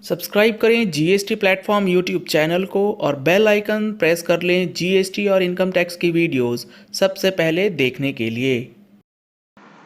Subscribe करें GST platform YouTube channel को और बेल आइकन प्रेस कर लें जीएसटी और इनकम टैक्स की वीडियोस सबसे पहले देखने के लिए।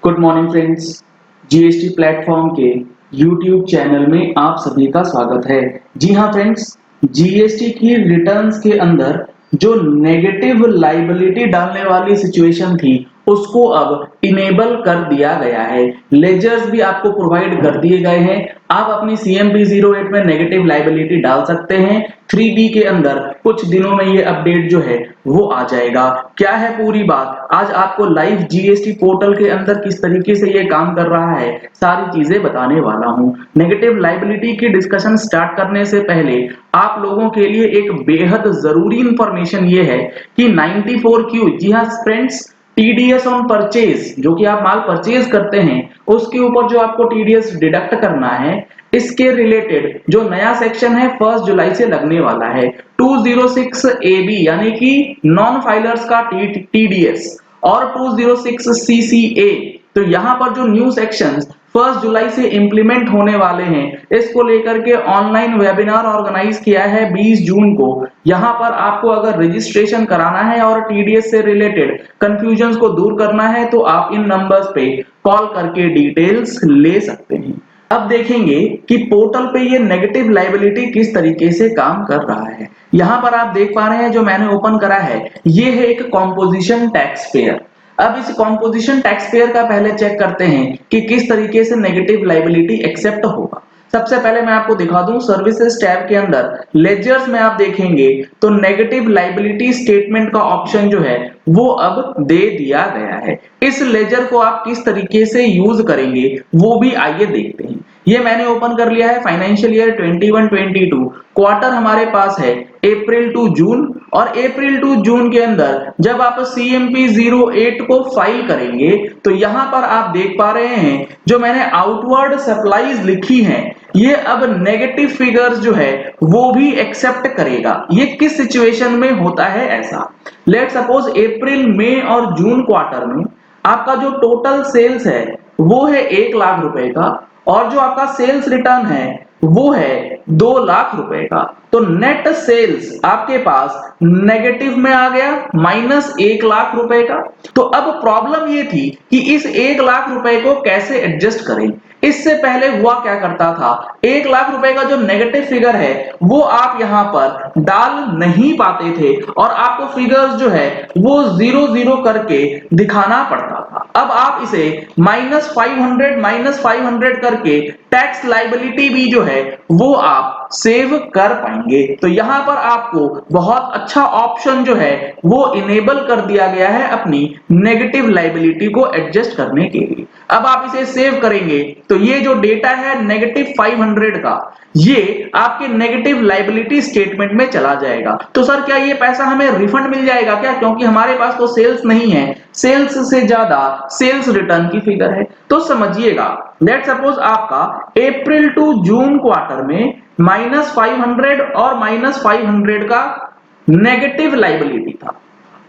Good morning friends, GST platform के यूट्यूब चैनल में आप सभी का स्वागत है। जी हाँ फ्रेंड्स, जीएसटी की रिटर्न्स के अंदर जो नेगेटिव लायबिलिटी डालने वाली सिचुएशन थी उसको अब इनेबल कर दिया गया है। लेजर्स भी आपको प्रोवाइड कर दिए गए हैं। आप अपनी CMP 08 में नेगेटिव लायबिलिटी डाल सकते हैं। 3B के अंदर कुछ दिनों में ये अपडेट जो है वो आ जाएगा। क्या है पूरी बात, आज आपको लाइव जीएसटी पोर्टल के अंदर किस तरीके से ये काम कर रहा है सारी चीजें बताने वाला हूं। नेगेटिव लायबिलिटी की डिस्कशन स्टार्ट करने से पहले आप लोगों के लिए एक बेहद जरूरी इंफॉर्मेशन ये है कि 94Q, जी हाँ फ्रेंड्स, टीडीएस ऑन परचेज, जो कि आप माल परचेज करते हैं उसके ऊपर जो आपको टीडीएस डिडक्ट करना है, इसके रिलेटेड जो नया सेक्शन है 1 जुलाई से लगने वाला है। 206 AB यानी कि नॉन फाइलर्स का टीडीएस और 206 CCA, तो यहाँ पर जो न्यू सेक्शंस 1 जुलाई से इंप्लीमेंट होने वाले हैं, इसको लेकर के ऑनलाइन वेबिनार ऑर्गेनाइज किया है 20 जून को। यहाँ पर आपको अगर रजिस्ट्रेशन कराना है और टीडीएस से रिलेटेड कंफ्यूजन को दूर करना है तो आप इन नंबर्स पे कॉल करके डिटेल्स ले सकते हैं। अब देखेंगे कि पोर्टल पे ये नेगेटिव लायबिलिटी किस तरीके से काम कर रहा है। यहाँ पर आप देख पा रहे हैं जो मैंने ओपन करा है, ये है एक कॉम्पोजिशन टैक्स पेयर। अब इस कॉम्पोजिशन टैक्स पेयर का पहले चेक करते हैं कि किस तरीके से नेगेटिव लायबिलिटी एक्सेप्ट होगा। सबसे पहले मैं आपको दिखा दूं, सर्विसेज टैब के अंदर लेजर्स में आप देखेंगे तो नेगेटिव लायबिलिटी स्टेटमेंट का ऑप्शन जो है वो अब दे दिया गया है। इस लेजर को आप किस तरीके से यूज करेंगे वो भी आइए देखते हैं। ये मैंने ओपन कर लिया है। फाइनेंशियल ईयर 21-22 क्वार्टर हमारे पास है अप्रैल टू जून, और अप्रैल टू जून के अंदर जब आप CMP 08 को फाइल करेंगे तो यहां पर आप देख पा रहे हैं जो मैंने आउटवर्ड सप्लाईज लिखी हैं, ये अब नेगेटिव फिगर्स जो है वो भी एक्सेप्ट करेगा। ये किस सिचुएशन में होता है ऐसा? लेट सपोज अप्रैल, मई और जून क्वार्टर में आपका जो टोटल सेल्स है वो है 1 लाख रुपए का, और जो आपका सेल्स रिटर्न है वो है 2 लाख रुपए का। तो नेट सेल्स आपके पास नेगेटिव में आ गया, -1 लाख रुपए का। तो अब प्रॉब्लम ये थी कि इस 1 लाख रुपए को कैसे एडजस्ट करें। इससे पहले हुआ क्या करता था, 1 लाख रुपए का जो नेगेटिव फिगर है वो आप यहां पर डाल नहीं पाते थे और आपको फिगर्स जो है वो 0 करके दिखाना पड़ता था। अब आप इसे -500 करके टैक्स लायबिलिटी भी जो है वो आप सेव कर पाएंगे। तो यहां पर आपको बहुत अच्छा ऑप्शन जो है वो इनेबल कर दिया गया है अपनी नेगेटिव लायबिलिटी को एडजस्ट करने के लिए। अब आप इसे सेव करेंगे तो ये जो डेटा है -500 का, ये आपके नेगेटिव लायबिलिटी स्टेटमेंट में चला जाएगा। तो सर क्या ये पैसा हमें रिफंड मिल जाएगा क्या, क्योंकि हमारे पास तो सेल्स नहीं है, सेल्स से ज्यादा सेल्स रिटर्न की फिगर है। तो समझिएगा, लेट सपोज आपका अप्रैल टू जून क्वार्टर में -500 और -500 का नेगेटिव लायबिलिटी था,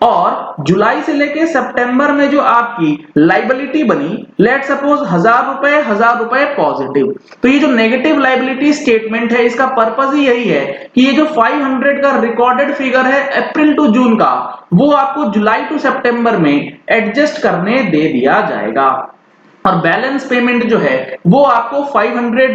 और जुलाई से लेके सितंबर में जो आपकी लायबिलिटी बनी लेट सपोज 1000 रुपए पॉजिटिव। तो ये जो नेगेटिव लायबिलिटी स्टेटमेंट है इसका पर्पस ही यही है कि ये जो 500 का रिकॉर्डेड फिगर है अप्रैल टू जून का, वो आपको जुलाई टू सितंबर में एडजस्ट करने दे दिया जाएगा, और बैलेंस पेमेंट जो है वो आपको 500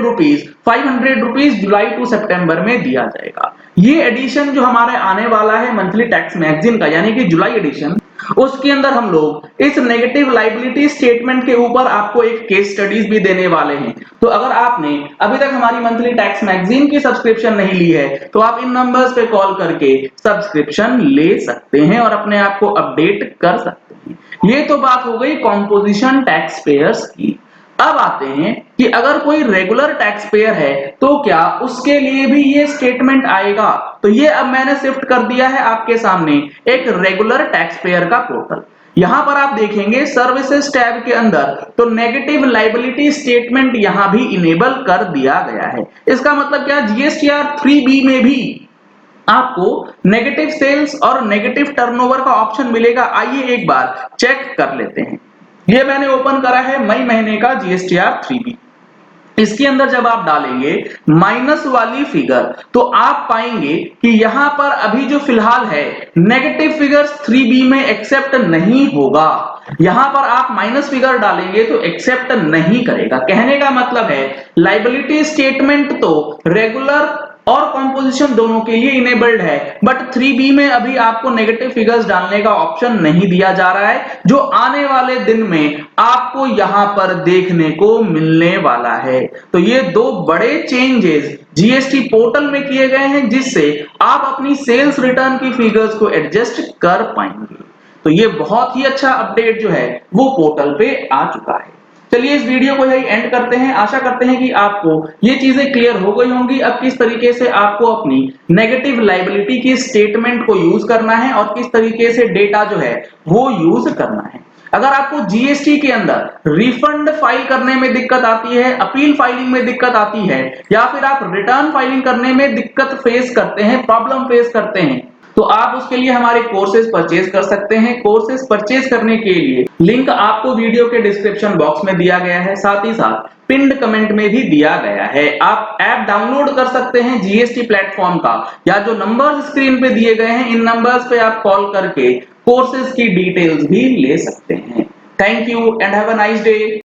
रुपीज जुलाई टू सितंबर में दिया जाएगा। ये एडिशन जो हमारे आने वाला है मंथली टैक्स मैगजीन का, यानी कि जुलाई एडिशन, उसके अंदर हम लोग इस नेगेटिव लायबिलिटी स्टेटमेंट के ऊपर आपको एक केस स्टडीज भी देने वाले हैं। तो अगर आपने अभी तक हमारी मंथली टैक्स मैगजीन की सब्सक्रिप्शन नहीं ली है तो आप इन नंबर्स पे कॉल करके सब्सक्रिप्शन ले सकते हैं और अपने आप को अपडेट कर सकते हैं। ये तो बात हो गई कॉम्पोजिशन टैक्स पेयर्स की। अब आते हैं कि अगर कोई रेगुलर टैक्स पेयर है तो क्या उसके लिए भी ये स्टेटमेंट आएगा। तो ये अब मैंने शिफ्ट कर दिया है आपके सामने एक रेगुलर टैक्स पेयर का पोर्टल। यहां पर आप देखेंगे सर्विसेज टैब के अंदर तो नेगेटिव लायबिलिटी स्टेटमेंट यहां भी इनेबल कर दिया गया है। इसका मतलब क्या, GSTR 3B में भी आपको नेगेटिव सेल्स और नेगेटिव टर्नओवर का ऑप्शन मिलेगा। आइए एक बार चेक कर लेते हैं। ये मैंने ओपन करा है मई महीने का GSTR 3B। इसके अंदर जब आप डालेंगे माइनस वाली फिगर तो आप पाएंगे कि यहां पर अभी जो फिलहाल है नेगेटिव फिगर्स 3B में एक्सेप्ट नहीं होगा। यहां पर आप माइनस फिगर डालेंगे तो एक्सेप्ट नहीं करेगा। कहने का मतलब है लायबिलिटी स्टेटमेंट तो रेगुलर और कॉम्पोजिशन दोनों के लिए इनेबल्ड है, बट 3B में अभी आपको नेगेटिव फिगर्स डालने का ऑप्शन नहीं दिया जा रहा है, जो आने वाले दिन में आपको यहां पर देखने को मिलने वाला है। तो ये दो बड़े चेंजेस जीएसटी पोर्टल में किए गए हैं, जिससे आप अपनी सेल्स रिटर्न की फिगर्स को एडजस्ट कर पाएंगे। तो ये बहुत ही अच्छा अपडेट जो है वो पोर्टल पे आ चुका है। चलिए इस वीडियो को यही एंड करते हैं। आशा करते हैं कि आपको ये चीजें क्लियर हो गई होंगी, अब किस तरीके से आपको अपनी नेगेटिव लायबिलिटी की स्टेटमेंट को यूज करना है और किस तरीके से डेटा जो है वो यूज करना है। अगर आपको जीएसटी के अंदर रिफंड फाइल करने में दिक्कत आती है, अपील फाइलिंग में दिक्कत आती है, या फिर आप रिटर्न फाइलिंग करने में दिक्कत फेस करते हैं, प्रॉब्लम फेस करते हैं, तो आप उसके लिए हमारे कोर्सेज परचेज कर सकते हैं। कोर्सेज परचेज करने के लिए लिंक आपको वीडियो के डिस्क्रिप्शन बॉक्स में दिया गया है, साथ ही साथ पिन्ड कमेंट में भी दिया गया है। आप ऐप डाउनलोड कर सकते हैं जीएसटी प्लेटफॉर्म का, या जो नंबर्स स्क्रीन पे दिए गए हैं इन नंबर्स पे आप कॉल करके कोर्सेज की डिटेल्स भी ले सकते हैं। Thank you and have a nice day.